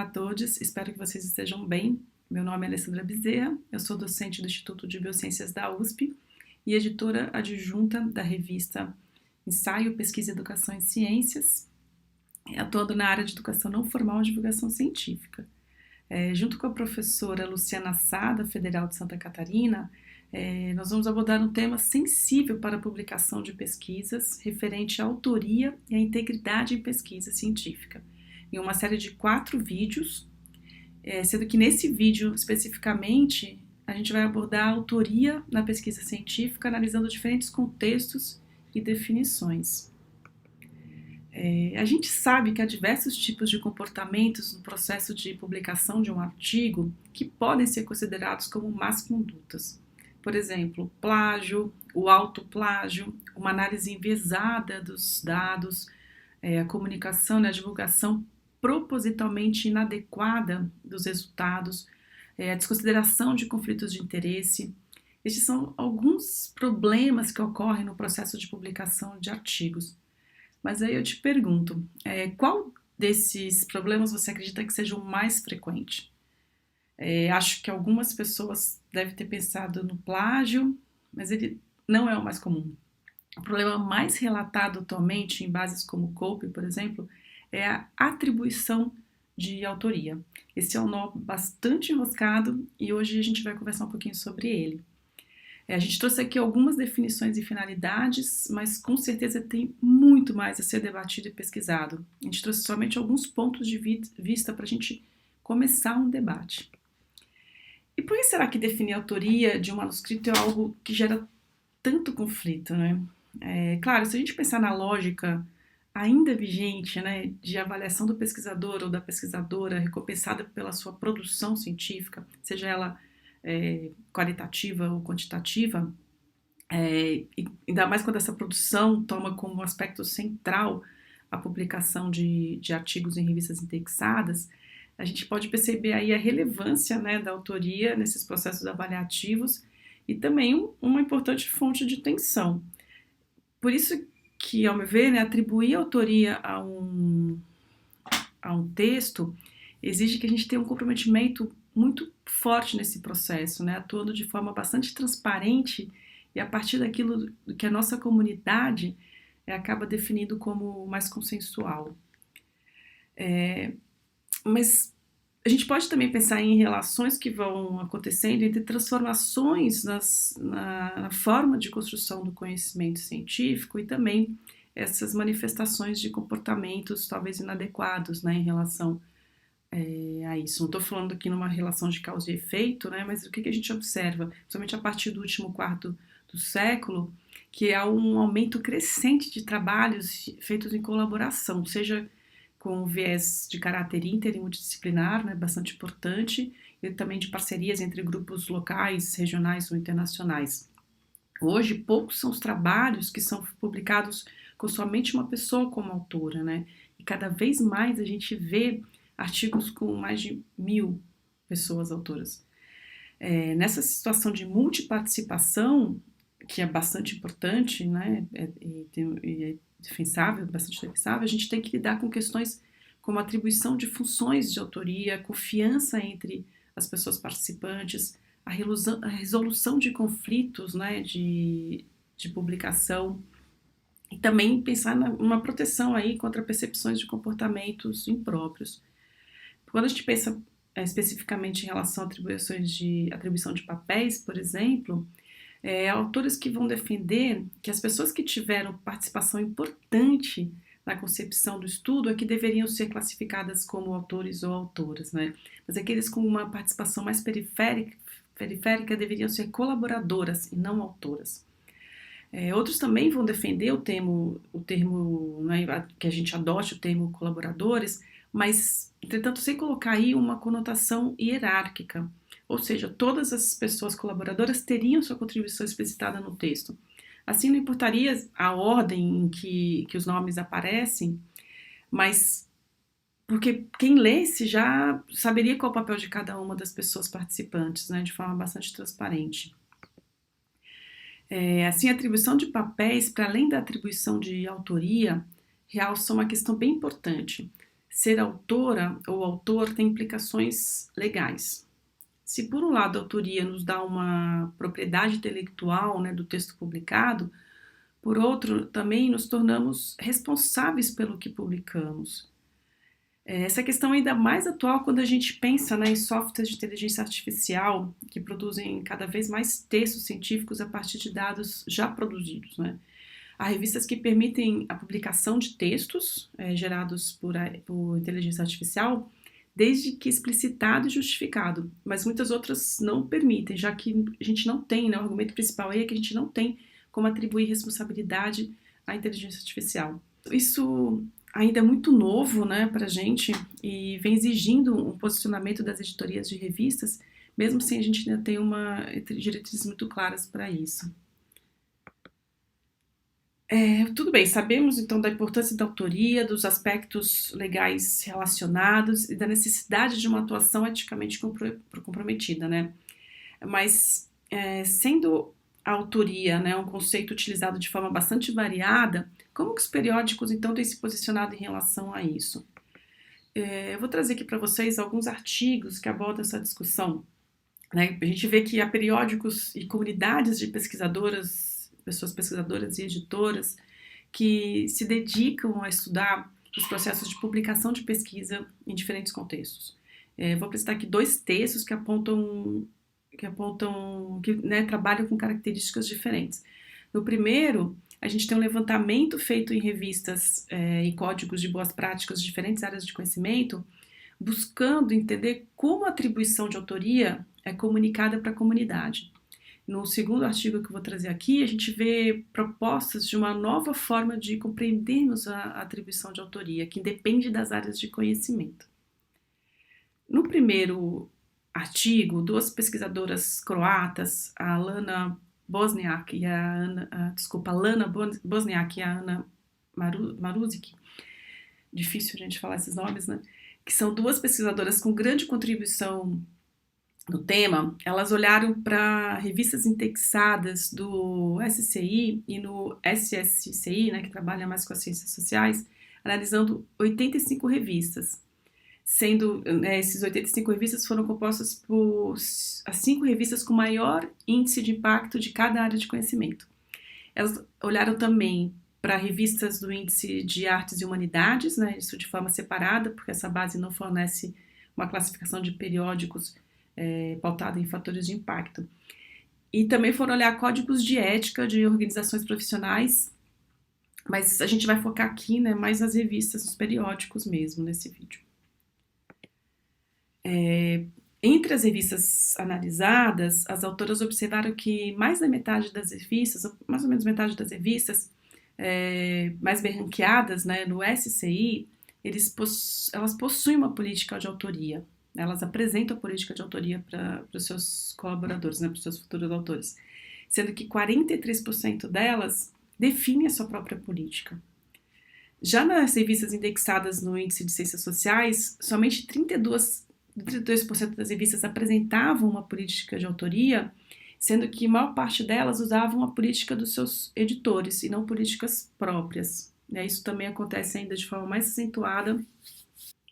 Olá a todos, espero que vocês estejam bem. Meu nome é Alessandra Bezerra, eu sou docente do Instituto de Biociências da USP e editora adjunta da revista Ensaio, Pesquisa, Educação e Ciências, atuando na área de educação não formal e divulgação científica. Junto com a professora Luciana Sá, da Federal de Santa Catarina, nós vamos abordar um tema sensível para a publicação de pesquisas referente à autoria e à integridade em pesquisa científica, em uma série de 4 vídeos, sendo que nesse vídeo especificamente a gente vai abordar a autoria na pesquisa científica, analisando diferentes contextos e definições. A gente sabe que há diversos tipos de comportamentos no processo de publicação de um artigo que podem ser considerados como más condutas. Por exemplo, plágio, o autoplágio, uma análise enviesada dos dados, a comunicação e a divulgação propositalmente inadequada dos resultados, a desconsideração de conflitos de interesse. Estes são alguns problemas que ocorrem no processo de publicação de artigos. Mas aí eu te pergunto, qual desses problemas você acredita que seja o mais frequente? Acho que algumas pessoas devem ter pensado no plágio, mas ele não é o mais comum. O problema mais relatado atualmente em bases como COPE, por exemplo, é a atribuição de autoria. Esse é um nó bastante enroscado e hoje a gente vai conversar um pouquinho sobre ele. A gente trouxe aqui algumas definições e finalidades, mas com certeza tem muito mais a ser debatido e pesquisado. A gente trouxe somente alguns pontos de vista para a gente começar um debate. E por que será que definir a autoria de um manuscrito é algo que gera tanto conflito, né? Claro, se a gente pensar na lógica ainda vigente, né, de avaliação do pesquisador ou da pesquisadora recompensada pela sua produção científica, seja ela qualitativa ou quantitativa, ainda mais quando essa produção toma como aspecto central a publicação de artigos em revistas indexadas, a gente pode perceber aí a relevância, né, da autoria nesses processos avaliativos e também uma importante fonte de tensão. Por isso que, ao meu ver, né, atribuir autoria a um texto exige que a gente tenha um comprometimento muito forte nesse processo, né, atuando de forma bastante transparente e a partir daquilo que a nossa comunidade acaba definindo como mais consensual. Mas a gente pode também pensar em relações que vão acontecendo entre transformações na forma de construção do conhecimento científico e também essas manifestações de comportamentos talvez inadequados, né, em relação a isso. Não estou falando aqui numa relação de causa e efeito, né, mas o que a gente observa, principalmente a partir do último quarto do século, que é um aumento crescente de trabalhos feitos em colaboração, seja com viés de caráter inter e multidisciplinar, né, bastante importante, e também de parcerias entre grupos locais, regionais ou internacionais. Hoje, poucos são os trabalhos que são publicados com somente uma pessoa como autora, né, e cada vez mais a gente vê artigos com mais de 1000 pessoas autoras. Nessa situação de multiparticipação, que é bastante importante, né, e defensável, bastante defensável, a gente tem que lidar com questões como a atribuição de funções de autoria, a confiança entre as pessoas participantes, a resolução de conflitos, né, de publicação, e também pensar numa proteção aí contra percepções de comportamentos impróprios. Quando a gente pensa especificamente em relação a atribuição de papéis, por exemplo, autores que vão defender que as pessoas que tiveram participação importante na concepção do estudo é que deveriam ser classificadas como autores ou autoras, né? Mas aqueles com uma participação mais periférica deveriam ser colaboradoras e não autoras. Outros também vão defender o termo né, que a gente adote o termo colaboradores, mas, entretanto, sem colocar aí uma conotação hierárquica. Ou seja, todas as pessoas colaboradoras teriam sua contribuição explicitada no texto. Assim, não importaria a ordem em que os nomes aparecem, mas porque quem lesse já saberia qual é o papel de cada uma das pessoas participantes, né, de forma bastante transparente. Assim, a atribuição de papéis, para além da atribuição de autoria, realça uma questão bem importante. ser autora ou autor tem implicações legais. Se por um lado a autoria nos dá uma propriedade intelectual, né, do texto publicado, por outro também nos tornamos responsáveis pelo que publicamos. Essa questão é ainda mais atual quando a gente pensa, né, em softwares de inteligência artificial que produzem cada vez mais textos científicos a partir de dados já produzidos, né? Há revistas que permitem a publicação de textos gerados por inteligência artificial, desde que explicitado e justificado, mas muitas outras não permitem, já que a gente não tem, né, o argumento principal aí é que a gente não tem como atribuir responsabilidade à inteligência artificial. Isso ainda é muito novo, né, para a gente e vem exigindo um posicionamento das editorias de revistas, mesmo sem a gente ainda ter uma diretrizes muito claras para isso. Tudo bem, sabemos então da importância da autoria, dos aspectos legais relacionados e da necessidade de uma atuação eticamente comprometida, né? Mas, sendo a autoria, né, um conceito utilizado de forma bastante variada, como que os periódicos então têm se posicionado em relação a isso? Eu vou trazer aqui para vocês alguns artigos que abordam essa discussão, né? A gente vê que há periódicos e comunidades de pessoas pesquisadoras e editoras que se dedicam a estudar os processos de publicação de pesquisa em diferentes contextos. Vou apresentar aqui dois textos que apontam que né, trabalham com características diferentes. No primeiro, a gente tem um levantamento feito em revistas e códigos de boas práticas de diferentes áreas de conhecimento, buscando entender como a atribuição de autoria é comunicada para a comunidade. No segundo artigo que eu vou trazer aqui, a gente vê propostas de uma nova forma de compreendermos a atribuição de autoria, que independe das áreas de conhecimento. No primeiro artigo, duas pesquisadoras croatas, a Lana Bosniak e a Ana Maruzic, difícil a gente falar esses nomes, né? Que são duas pesquisadoras com grande contribuição no tema, elas olharam para revistas indexadas do SCI e no SSCI, né, que trabalha mais com as ciências sociais, analisando 85 revistas, sendo esses 85 revistas foram compostas por as 5 revistas com maior índice de impacto de cada área de conhecimento. Elas olharam também para revistas do índice de artes e humanidades, né, isso de forma separada, porque essa base não fornece uma classificação de periódicos pautada em fatores de impacto. E também foram olhar códigos de ética de organizações profissionais, mas a gente vai focar aqui, né, mais nas revistas, nos periódicos mesmo, nesse vídeo. Entre as revistas analisadas, as autoras observaram que mais da metade das revistas, mais ou menos metade das revistas mais bem ranqueadas, né, no SCI, elas possuem uma política de autoria. Elas apresentam a política de autoria para os seus colaboradores, né, para os seus futuros autores, sendo que 43% delas definem a sua própria política. Já nas revistas indexadas no Índice de Ciências Sociais, somente 32% das revistas apresentavam uma política de autoria, sendo que a maior parte delas usavam a política dos seus editores e não políticas próprias. Isso também acontece ainda de forma mais acentuada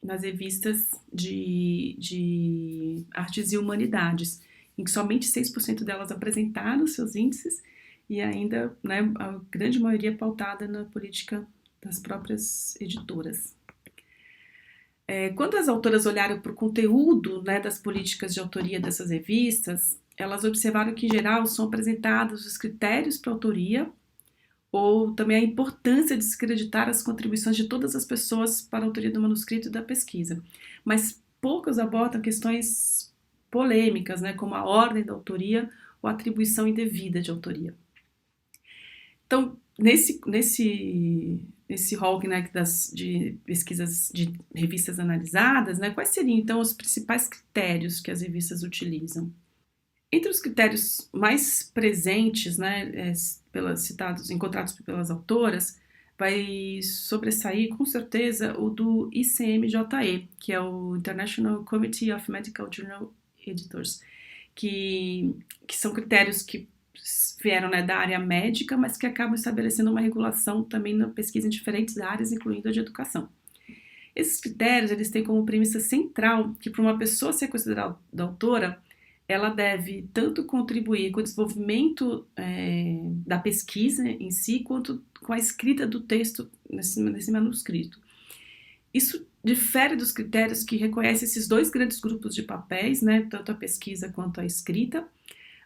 nas revistas de artes e humanidades, em que somente 6% delas apresentaram seus índices e ainda, né, a grande maioria pautada na política das próprias editoras. Quando as autoras olharam para o conteúdo, né, das políticas de autoria dessas revistas, elas observaram que, em geral, são apresentados os critérios para autoria ou também a importância de descreditar as contribuições de todas as pessoas para a autoria do manuscrito e da pesquisa. Mas poucas abordam questões polêmicas, né, como a ordem da autoria ou a atribuição indevida de autoria. Então, nesse rol, né, de pesquisas de revistas analisadas, né, quais seriam, então, os principais critérios que as revistas utilizam? Entre os critérios mais presentes, né, encontrados pelas autoras, vai sobressair com certeza o do ICMJE, que é o International Committee of Medical Journal Editors, que são critérios que vieram, né, da área médica, mas que acabam estabelecendo uma regulação também na pesquisa em diferentes áreas, incluindo a de educação. Esses critérios, eles têm como premissa central que para uma pessoa ser considerada autora, ela deve tanto contribuir com o desenvolvimento da pesquisa em si, quanto com a escrita do texto nesse manuscrito. Isso difere dos critérios que reconhecem esses dois grandes grupos de papéis, né, tanto a pesquisa quanto a escrita,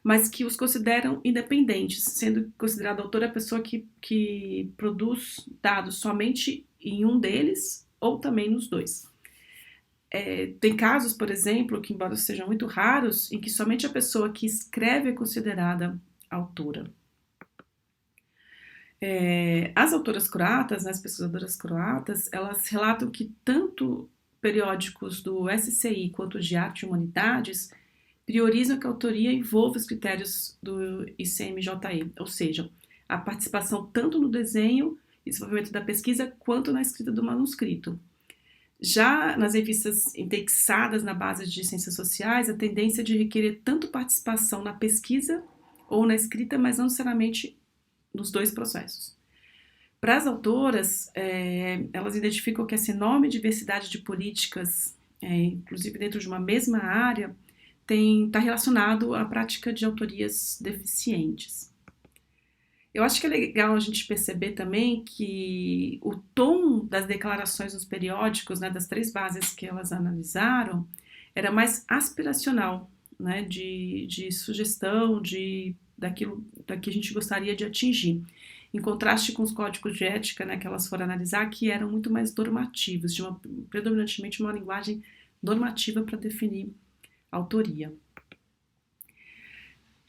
mas que os consideram independentes, sendo considerada autora a pessoa que produz dados somente em um deles ou também nos dois. Tem casos, por exemplo, que embora sejam muito raros, em que somente a pessoa que escreve é considerada autora. As autoras croatas, né, as pesquisadoras croatas, elas relatam que tanto periódicos do SCI quanto de arte e humanidades priorizam que a autoria envolva os critérios do ICMJE, ou seja, a participação tanto no desenho e desenvolvimento da pesquisa quanto na escrita do manuscrito. Já nas revistas indexadas na base de ciências sociais, a tendência é de requerer tanto participação na pesquisa ou na escrita, mas não necessariamente nos dois processos. Para as autoras, elas identificam que essa enorme diversidade de políticas, inclusive dentro de uma mesma área, está relacionado à prática de autorias deficientes. Eu acho que é legal a gente perceber também que o tom das declarações nos periódicos, né, das 3 bases que elas analisaram, era mais aspiracional, né, de sugestão, daquilo que a gente gostaria de atingir, em contraste com os códigos de ética, né, que elas foram analisar, que eram muito mais normativos, predominantemente uma linguagem normativa para definir a autoria.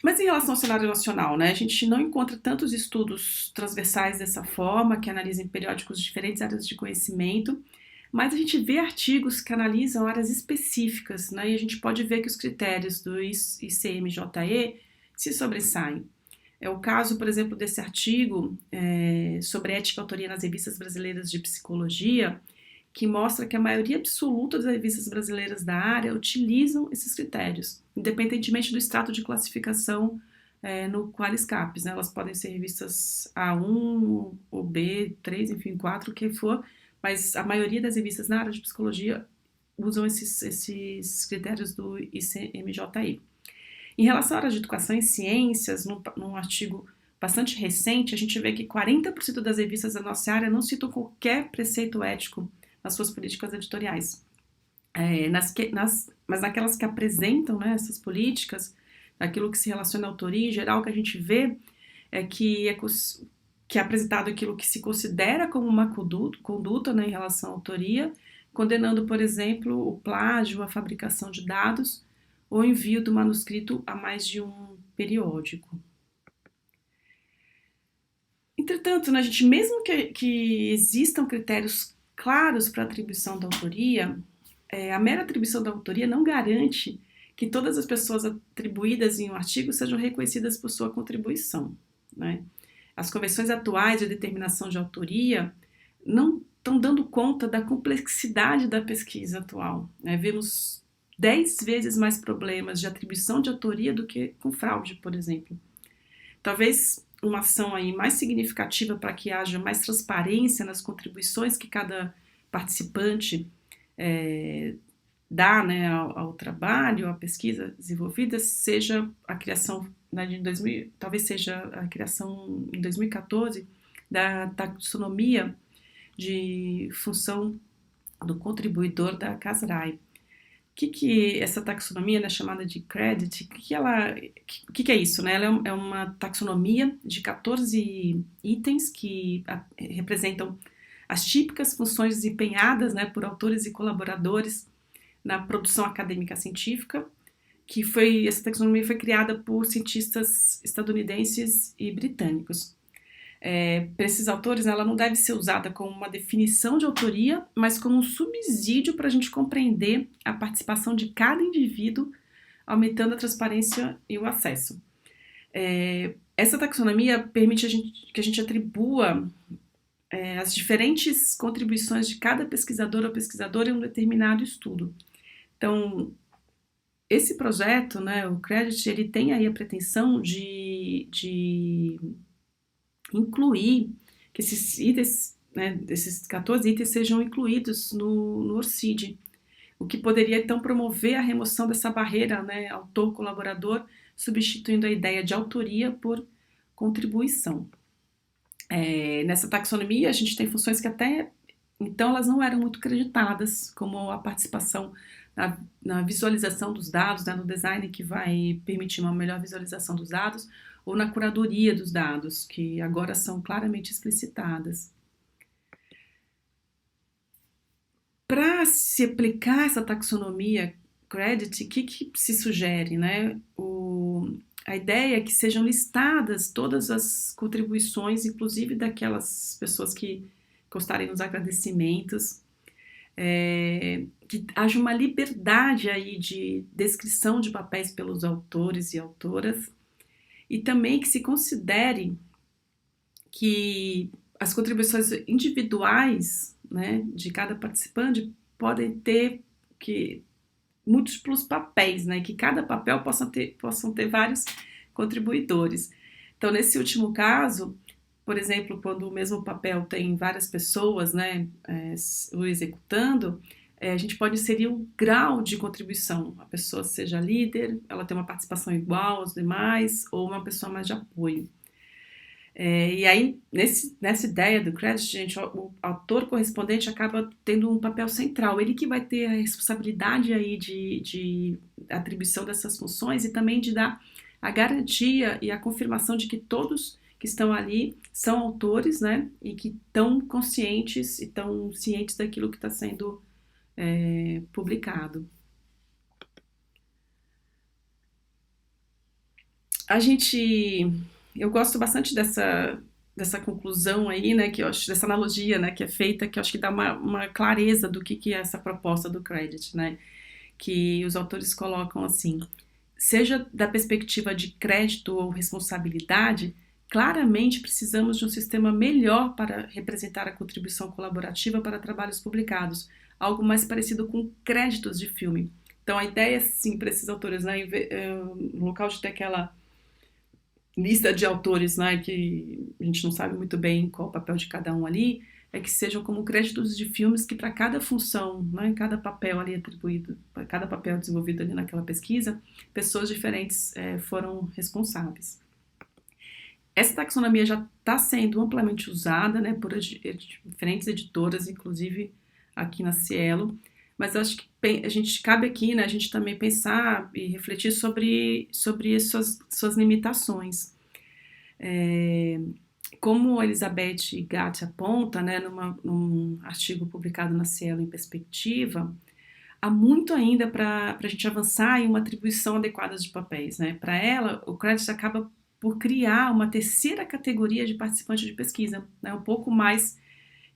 Mas em relação ao cenário nacional, né, a gente não encontra tantos estudos transversais dessa forma, que analisem periódicos de diferentes áreas de conhecimento, mas a gente vê artigos que analisam áreas específicas, né, e a gente pode ver que os critérios do ICMJE se sobressaem. É o caso, por exemplo, desse artigo sobre ética e autoria nas revistas brasileiras de psicologia, que mostra que a maioria absoluta das revistas brasileiras da área utilizam esses critérios, independentemente do extrato de classificação no Qualiscapes, né? Elas podem ser revistas A1 ou B3, enfim, 4, o que for, mas a maioria das revistas na área de psicologia usam esses critérios do ICMJE. Em relação à área de educação em ciências, num artigo bastante recente, a gente vê que 40% das revistas da nossa área não citam qualquer preceito ético nas suas políticas editoriais. Mas naquelas que apresentam, né, essas políticas, aquilo que se relaciona à autoria, em geral, o que a gente vê é que é apresentado aquilo que se considera como uma conduta, né, em relação à autoria, condenando, por exemplo, o plágio, a fabricação de dados ou o envio do manuscrito a mais de um periódico. Entretanto, né, gente, mesmo que existam critérios claros para a atribuição da autoria, a mera atribuição da autoria não garante que todas as pessoas atribuídas em um artigo sejam reconhecidas por sua contribuição, né? As convenções atuais de determinação de autoria não estão dando conta da complexidade da pesquisa atual, né? Vemos 10 vezes mais problemas de atribuição de autoria do que com fraude, por exemplo. Talvez uma ação aí mais significativa para que haja mais transparência nas contribuições que cada participante dá, né, ao trabalho, à pesquisa desenvolvida, seja a criação, né, talvez seja a criação em 2014 da taxonomia de função do contribuidor da CASRAI. O que essa taxonomia, né, chamada de credit, o que é isso? Né? Ela é uma taxonomia de 14 itens que representam as típicas funções desempenhadas, né, por autores e colaboradores na produção acadêmica científica, essa taxonomia foi criada por cientistas estadunidenses e britânicos. Para esses autores, ela não deve ser usada como uma definição de autoria, mas como um subsídio para a gente compreender a participação de cada indivíduo, aumentando a transparência e o acesso. Essa taxonomia permite que a gente atribua as diferentes contribuições de cada pesquisador ou pesquisadora em um determinado estudo. Então, esse projeto, né, o Credit, ele tem aí a pretensão de incluir que esses itens né, esses 14 itens sejam incluídos no ORCID, o que poderia então promover a remoção dessa barreira, né, autor-colaborador, substituindo a ideia de autoria por contribuição. Nessa taxonomia, a gente tem funções que até então elas não eram muito creditadas, como a participação na visualização dos dados, né, no design que vai permitir uma melhor visualização dos dados, ou na curadoria dos dados, que agora são claramente explicitadas. Para se aplicar essa taxonomia Credit, o que se sugere, né? A ideia é que sejam listadas todas as contribuições, inclusive daquelas pessoas que gostarem nos agradecimentos, que haja uma liberdade aí de descrição de papéis pelos autores e autoras, e também que se considere que as contribuições individuais, né, de cada participante podem ter múltiplos papéis, né, que cada papel possam ter vários contribuidores. Então, nesse último caso, por exemplo, quando o mesmo papel tem várias pessoas, né, o executando, a gente pode inserir o grau de contribuição. A pessoa seja líder, ela tem uma participação igual aos demais, ou uma pessoa mais de apoio. E aí, nessa ideia do credit, gente, o autor correspondente acaba tendo um papel central. Ele que vai ter a responsabilidade aí de atribuição dessas funções e também de dar a garantia e a confirmação de que todos que estão ali são autores, né, e que estão conscientes e estão cientes daquilo que está sendo publicado. Eu gosto bastante dessa conclusão aí, né, que eu acho, dessa analogia, né, que é feita, que eu acho que dá uma clareza do que é essa proposta do credit, né, que os autores colocam assim: seja da perspectiva de crédito ou responsabilidade, claramente precisamos de um sistema melhor para representar a contribuição colaborativa para trabalhos publicados, algo mais parecido com créditos de filme. Então a ideia, sim, para esses autores, né, no local de ter aquela lista de autores, né, que a gente não sabe muito bem qual o papel de cada um ali, é que sejam como créditos de filmes que para cada função, né, cada papel ali atribuído, para cada papel desenvolvido ali naquela pesquisa, pessoas diferentes foram responsáveis. Essa taxonomia já está sendo amplamente usada, né, por diferentes editoras, inclusive aqui na Cielo, mas eu acho que cabe aqui, né, a gente também pensar e refletir sobre suas limitações. Como a Elizabeth Gatti aponta, né, num artigo publicado na Cielo em Perspectiva, há muito ainda para a gente avançar em uma atribuição adequada de papéis, né? Para ela, o credit acaba por criar uma terceira categoria de participante de pesquisa, né? Um pouco mais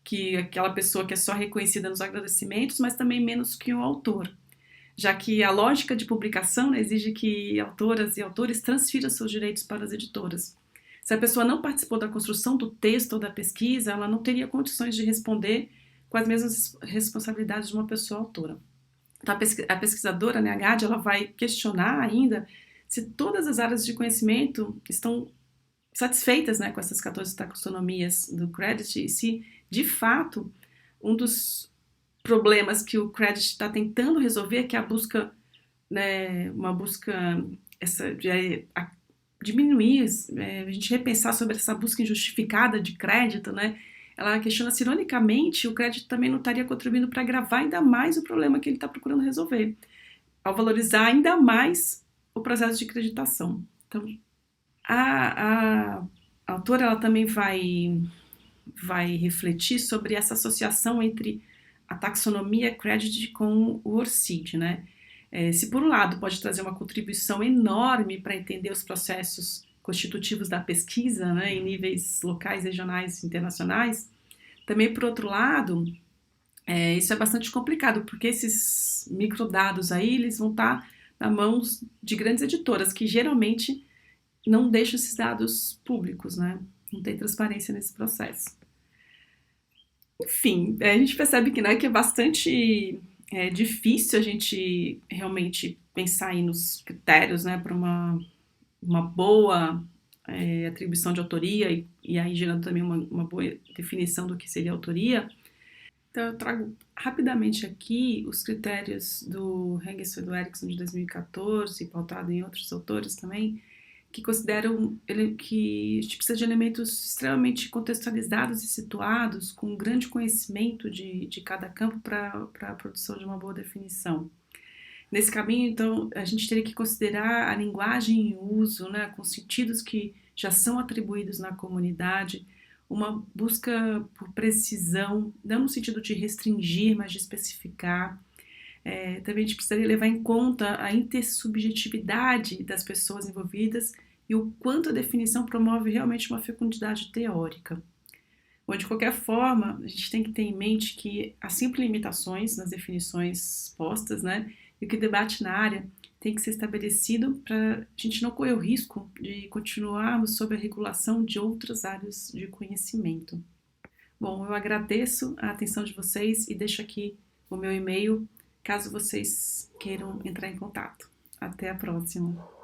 que aquela pessoa que é só reconhecida nos agradecimentos, mas também menos que o autor, já que a lógica de publicação, né, exige que autoras e autores transfiram seus direitos para as editoras. Se a pessoa não participou da construção do texto ou da pesquisa, ela não teria condições de responder com as mesmas responsabilidades de uma pessoa autora. Então, a pesquisadora, né, a Gade, ela vai questionar ainda se todas as áreas de conhecimento estão satisfeitas, né, com essas 14 taxonomias do credit e se, de fato, um dos problemas que o credit está tentando resolver, que é a busca, né, uma busca diminuir, a gente repensar sobre essa busca injustificada de crédito, né? Ela questiona se, ironicamente, o crédito também não estaria contribuindo para agravar ainda mais o problema que ele está procurando resolver, ao valorizar ainda mais o processo de acreditação. Então, a autora ela também vai refletir sobre essa associação entre a taxonomia credit com o ORCID, né? Se por um lado pode trazer uma contribuição enorme para entender os processos constitutivos da pesquisa, né, em níveis locais, regionais, internacionais, também por outro lado, isso é bastante complicado, porque esses microdados aí, eles vão estar nas mãos de grandes editoras, que geralmente não deixam esses dados públicos, né? Não tem transparência nesse processo. Enfim, a gente percebe que, né, que é bastante difícil a gente realmente pensar aí nos critérios, né, para uma boa atribuição de autoria e aí gerando também uma boa definição do que seria autoria. Então eu trago rapidamente aqui os critérios do Hengel e do Erikson de 2014, pautado em outros autores também, que consideram que a gente precisa de elementos extremamente contextualizados e situados, com um grande conhecimento de cada campo para a produção de uma boa definição. Nesse caminho, então, a gente teria que considerar a linguagem em uso, né, com sentidos que já são atribuídos na comunidade, uma busca por precisão, não no sentido de restringir, mas de especificar. Também a gente precisaria levar em conta a intersubjetividade das pessoas envolvidas e o quanto a definição promove realmente uma fecundidade teórica. Bom, de qualquer forma, a gente tem que ter em mente que há sempre limitações nas definições postas, né? E que o debate na área tem que ser estabelecido para a gente não correr o risco de continuarmos sob a regulação de outras áreas de conhecimento. Bom, eu agradeço a atenção de vocês e deixo aqui o meu e-mail caso vocês queiram entrar em contato. Até a próxima!